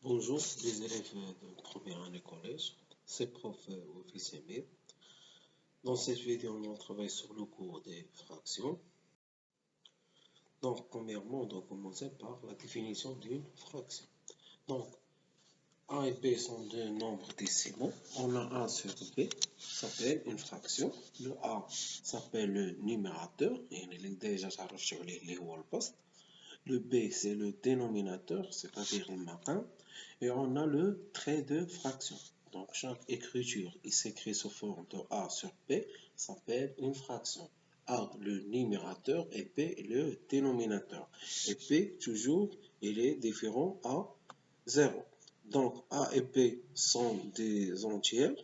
Bonjour, les élèves de première année collège, c'est prof Office Emile. Dans cette vidéo, on travaille sur le cours des fractions. Donc, premièrement, on doit commencer par la définition d'une fraction. Donc, A et B sont deux nombres décimaux. On a A sur B, ça s'appelle une fraction. Le A s'appelle le numérateur, et il est déjà sur les wall-posts. Le B, c'est le dénominateur, c'est-à-dire le matin. Et on a le trait de fraction. Donc, chaque écriture, il s'écrit sous forme de A sur B, s'appelle une fraction. A, le numérateur, et B, le dénominateur. Et B, toujours, il est différent à 0. Donc, A et B sont des entières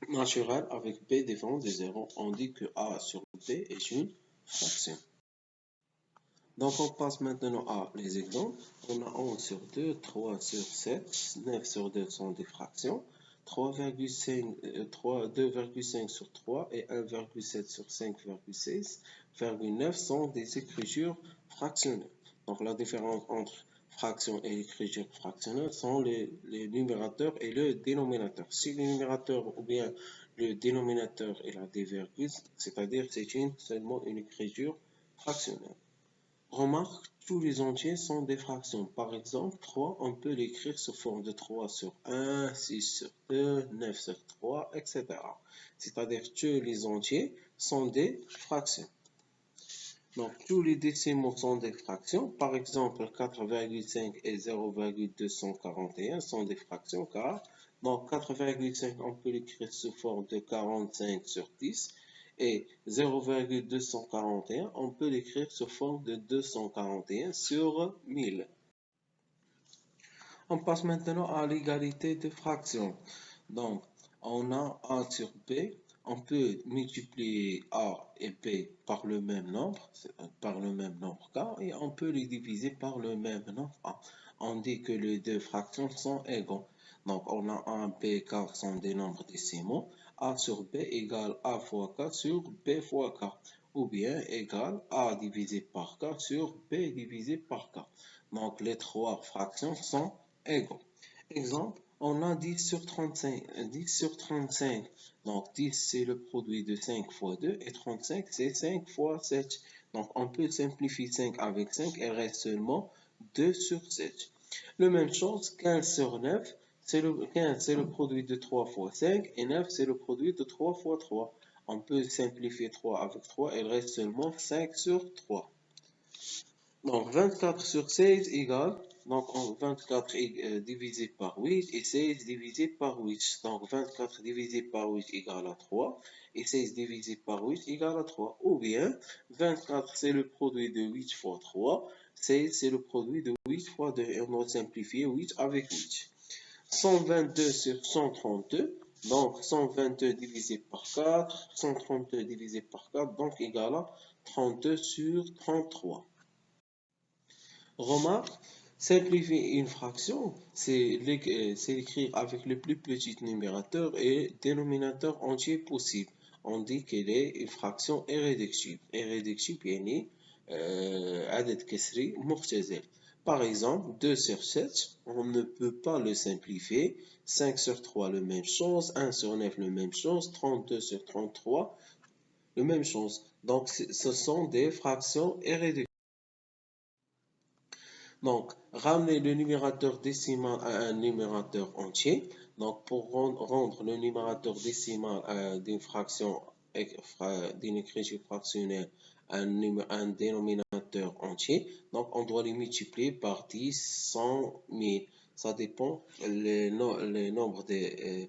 naturelles avec B différent de 0. On dit que A sur B est une fraction. Donc, on passe maintenant à les exemples. On a 11 sur 2, 3 sur 7, 9 sur 2 sont des fractions. 2,5 sur 3 et 1,7 sur 5,6,9 sont des écritures fractionnelles. Donc, la différence entre fraction et écriture fractionnelle sont les numérateurs et le dénominateur. Si le numérateur ou bien le dénominateur est la des virgules, c'est-à-dire c'est seulement une écriture fractionnelle. Remarque, tous les entiers sont des fractions. Par exemple, 3, on peut l'écrire sous forme de 3 sur 1, 6 sur 2, 9 sur 3, etc. C'est-à-dire que les entiers sont des fractions. Donc, tous les décimaux sont des fractions. Par exemple, 4,5 et 0,241 sont des fractions car, donc 4,5, on peut l'écrire sous forme de 45 sur 10. Et 0,241, on peut l'écrire sous forme de 241 sur 1000. On passe maintenant à l'égalité de fractions. Donc, on a A sur B. On peut multiplier A et B par le même nombre, K, et on peut les diviser par le même nombre A. On dit que les deux fractions sont égaux. Donc, on a A, B, K sont des nombres décimaux. A sur B égale A fois K sur B fois K. Ou bien égale A divisé par K sur B divisé par K. Donc, les trois fractions sont égaux. Exemple, on a 10 sur 35. 10 sur 35. Donc, 10, c'est le produit de 5 fois 2 et 35, c'est 5 fois 7. Donc, on peut simplifier 5 avec 5 et reste seulement 2 sur 7. La même chose, 15 sur 9, 15, c'est le produit de 3 fois 5 et 9, c'est le produit de 3 fois 3. On peut simplifier 3 avec 3 et il reste seulement 5 sur 3. Donc, 24 sur 16 égale, donc 24 divisé par 8 et 16 divisé par 8. Donc, 24 divisé par 8 égale à 3 et 16 divisé par 8 égale à 3. Ou bien, 24 c'est le produit de 8 fois 3, 16 c'est le produit de 8 fois 2 et on doit simplifier 8 avec 8. 122 sur 132, donc 122 divisé par 4, 132 divisé par 4, donc égale à 32 sur 33. Remarque, simplifier une fraction, c'est l'écrire avec le plus petit numérateur et dénominateur entier possible. On dit qu'elle est une fraction irréductible. Irréductible, يعني عدد كسري مختزل. Par exemple, 2 sur 7, on ne peut pas le simplifier. 5 sur 3, la même chose. 1 sur 9, la même chose. 32 sur 33, la même chose. Donc, ce sont des fractions irréductibles. Donc, ramener le numérateur décimal à un numérateur entier. Donc, pour rendre le numérateur décimal d'une fraction, d'une écriture fractionnelle à un dénominateur entier, donc on doit les multiplier par 10, 100, 1000. Ça dépend les nombres des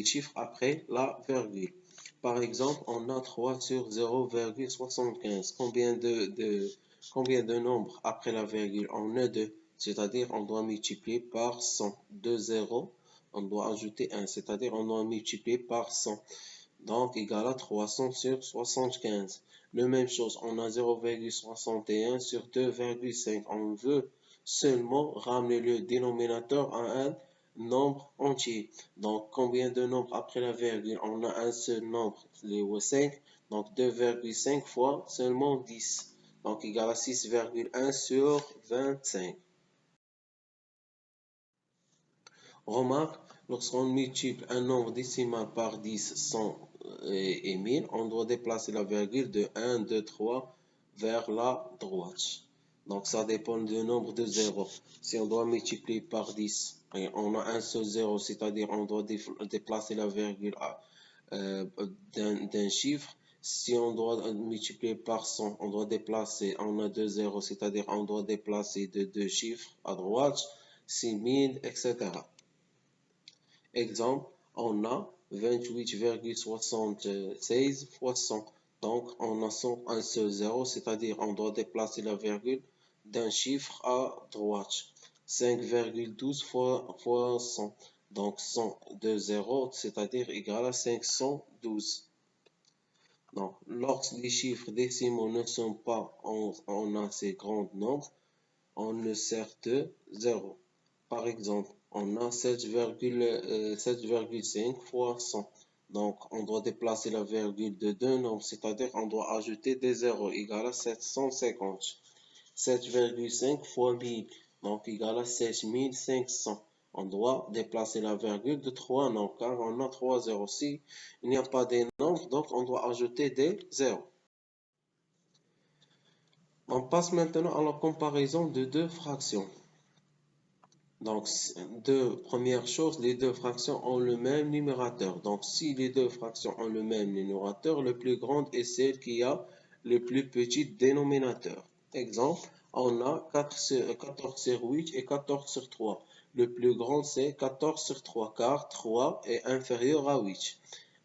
chiffres après la virgule. Par exemple, on a 3 sur 0,75. Combien de nombres après la virgule? On a 2, c'est-à-dire on doit multiplier par 100. 2 0, on doit ajouter 1, c'est-à-dire on doit multiplier par 100. Donc, égal à 300 sur 75. La même chose, on a 0,61 sur 2,5. On veut seulement ramener le dénominateur à un nombre entier. Donc, combien de nombres après la virgule? On a un seul nombre, les 5. Donc, 2,5 fois seulement 10. Donc, égal à 6,1 sur 25. Remarque, lorsqu'on multiplie un nombre décimal par 10, 100 et 1000, on doit déplacer la virgule de 1, 2, 3 vers la droite. Donc ça dépend du nombre de zéros. Si on doit multiplier par 10, et on a un seul zéro, c'est-à-dire on doit déplacer la virgule d'un chiffre. Si on doit multiplier par 100, on doit déplacer, on a deux zéros, c'est-à-dire on doit déplacer de deux chiffres à droite, 6000, etc. Exemple, on a 28,76 fois 100. Donc, on a un seul zéro, c'est-à-dire on doit déplacer la virgule d'un chiffre à droite. 5,12 fois 100. Donc, 100 de 0, c'est-à-dire égal à 512. Donc, lorsque les chiffres décimaux ne sont pas en assez grand nombre, on ne sert de 0. Par exemple, on a 7,5 fois 100. Donc, on doit déplacer la virgule de deux nombres, c'est-à-dire on doit ajouter des zéros, égal à 750. 7,5 fois 1000, donc égal à 7500. On doit déplacer la virgule de 3 nombres, car on a 3 zéros. Si il n'y a pas des nombres, donc on doit ajouter des zéros. On passe maintenant à la comparaison de deux fractions. Donc, première chose, les deux fractions ont le même numérateur. Donc, si les deux fractions ont le même numérateur, le plus grand est celle qui a le plus petit dénominateur. Exemple, on a 14 sur 8 et 14 sur 3. Le plus grand, c'est 14 sur 3, car 3 est inférieur à 8.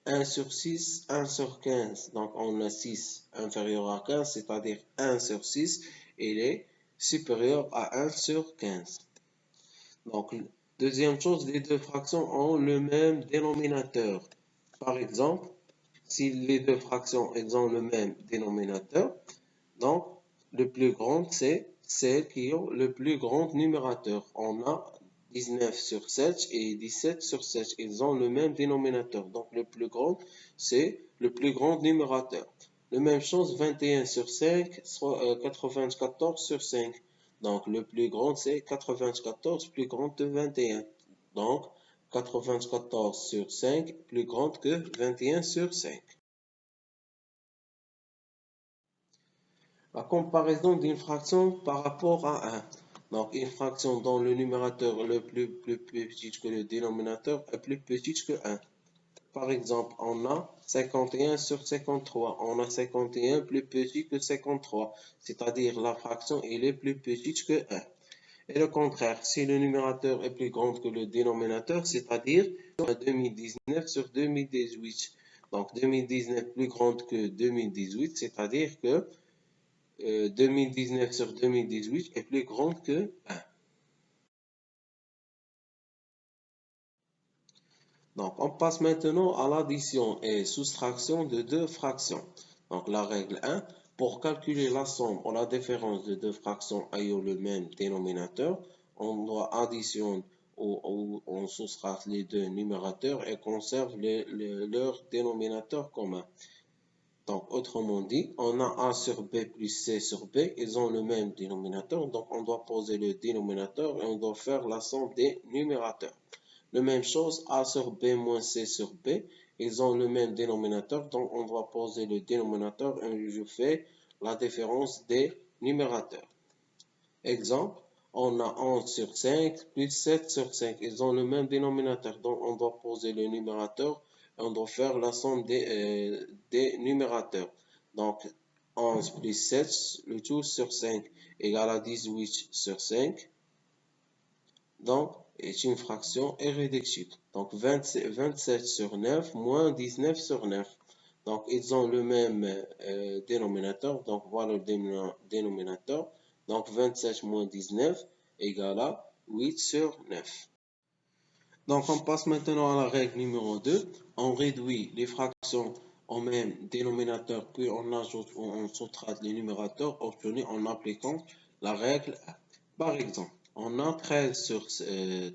1 sur 6, 1 sur 15. Donc, on a 6 inférieur à 15, c'est-à-dire 1 sur 6, il est supérieur à 1 sur 15. Donc, deuxième chose, les deux fractions ont le même dénominateur. Par exemple, si les deux fractions ont le même dénominateur, donc le plus grand, c'est celles qui ont le plus grand numérateur. On a 19 sur 7 et 17 sur 7. Ils ont le même dénominateur. Donc, le plus grand, c'est le plus grand numérateur. La même chose, 21 sur 5, soit 94 sur 5. Donc, le plus grand, c'est 94 plus grand que 21. Donc, 94 sur 5 plus grand que 21 sur 5. La comparaison d'une fraction par rapport à 1. Donc, une fraction dont le numérateur est plus petit que le dénominateur est plus petit que 1. Par exemple, on a 51 sur 53. On a 51 plus petit que 53. C'est-à-dire la fraction est plus petite que 1. Et le contraire, si le numérateur est plus grand que le dénominateur, c'est-à-dire 2019 sur 2018. Donc 2019 plus grande que 2018, c'est-à-dire que 2019 sur 2018 est plus grande que 1. Donc, on passe maintenant à l'addition et soustraction de deux fractions. Donc, la règle 1, pour calculer la somme ou la différence de deux fractions ayant le même dénominateur, on doit additionner ou on soustraire les deux numérateurs et conserve leur dénominateur commun. Donc, autrement dit, on a A sur B plus C sur B, ils ont le même dénominateur, donc on doit poser le dénominateur et on doit faire la somme des numérateurs. La même chose, A sur B moins C sur B, ils ont le même dénominateur, donc on doit poser le dénominateur et je fais la différence des numérateurs. Exemple, on a 11 sur 5 plus 7 sur 5, ils ont le même dénominateur, donc on doit poser le numérateur et on doit faire la somme des numérateurs. Donc 11 plus 7, le tout sur 5 égale à 18 sur 5. Donc, est une fraction irréductible. Donc, 27 sur 9 moins 19 sur 9. Donc, ils ont le même dénominateur. Donc, voilà le dénominateur. Donc, 27 moins 19 égale à 8 sur 9. Donc, on passe maintenant à la règle numéro 2. On réduit les fractions au même dénominateur, puis on ajoute ou on soustrait les numérateurs obtenus en appliquant la règle 1. Par exemple, on a 13 sur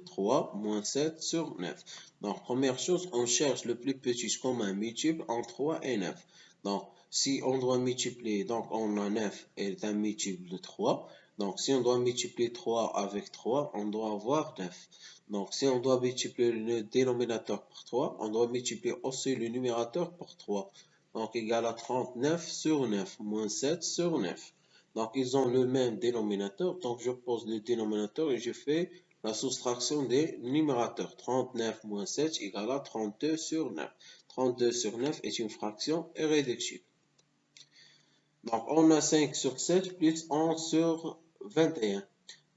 3 moins 7 sur 9. Donc, première chose, on cherche le plus petit commun multiple entre 3 et 9. Donc, si on doit multiplier, donc on a 9 est un multiple de 3. Donc, si on doit multiplier 3 avec 3, on doit avoir 9. Donc, si on doit multiplier le dénominateur par 3, on doit multiplier aussi le numérateur par 3. Donc, égal à 39 sur 9, moins 7 sur 9. Donc, ils ont le même dénominateur. Donc, je pose le dénominateur et je fais la soustraction des numérateurs. 39 moins 7 égale à 32 sur 9. 32 sur 9 est une fraction irréductible. Donc, on a 5 sur 7 plus 11 sur 21.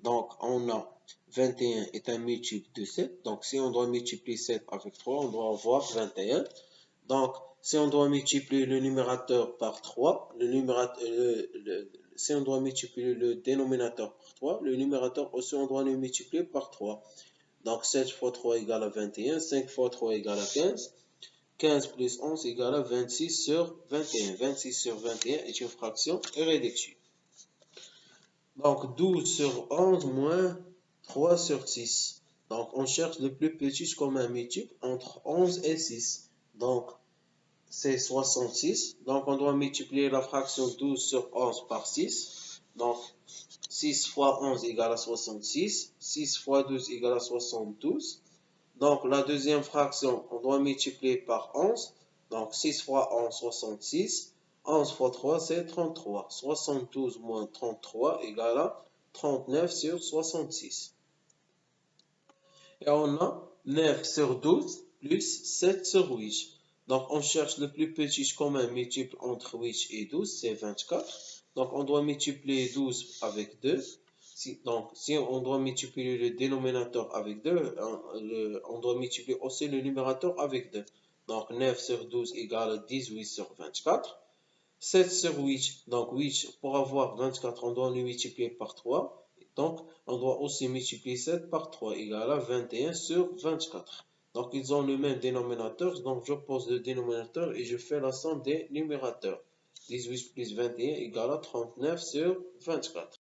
Donc, on a 21 est un multiple de 7. Donc, si on doit multiplier 7 avec 3, on doit avoir 21. Donc, si on doit multiplier le numérateur par 3, si on doit multiplier le dénominateur par 3, le numérateur aussi, on doit le multiplier par 3. Donc, 7 fois 3 égale à 21, 5 fois 3 égale à 15. 15 plus 11 égale à 26 sur 21. 26 sur 21 est une fraction irréductible. Donc, 12 sur 11 moins 3 sur 6. Donc, on cherche le plus petit commun multiple entre 11 et 6. Donc, c'est 66. Donc, on doit multiplier la fraction 12 sur 11 par 6. Donc, 6 fois 11 égale à 66. 6 fois 12 égale à 72. Donc, la deuxième fraction, on doit multiplier par 11. Donc, 6 fois 11, 66. 11 fois 3, c'est 33. 72 moins 33 égale à 39 sur 66. Et on a 9 sur 12 plus 7 sur 8. Donc, on cherche le plus petit commun multiple entre 8 et 12, c'est 24. Donc, on doit multiplier 12 avec 2. Donc, si on doit multiplier le dénominateur avec 2, on doit multiplier aussi le numérateur avec 2. Donc, 9 sur 12 égale 18 sur 24. 7 sur 8, donc 8, pour avoir 24, on doit le multiplier par 3. Donc, on doit aussi multiplier 7 par 3, égale à 21 sur 24. Donc, ils ont le même dénominateur, donc je pose le dénominateur et je fais la somme des numérateurs. 18 plus 21 égale à 39 sur 24.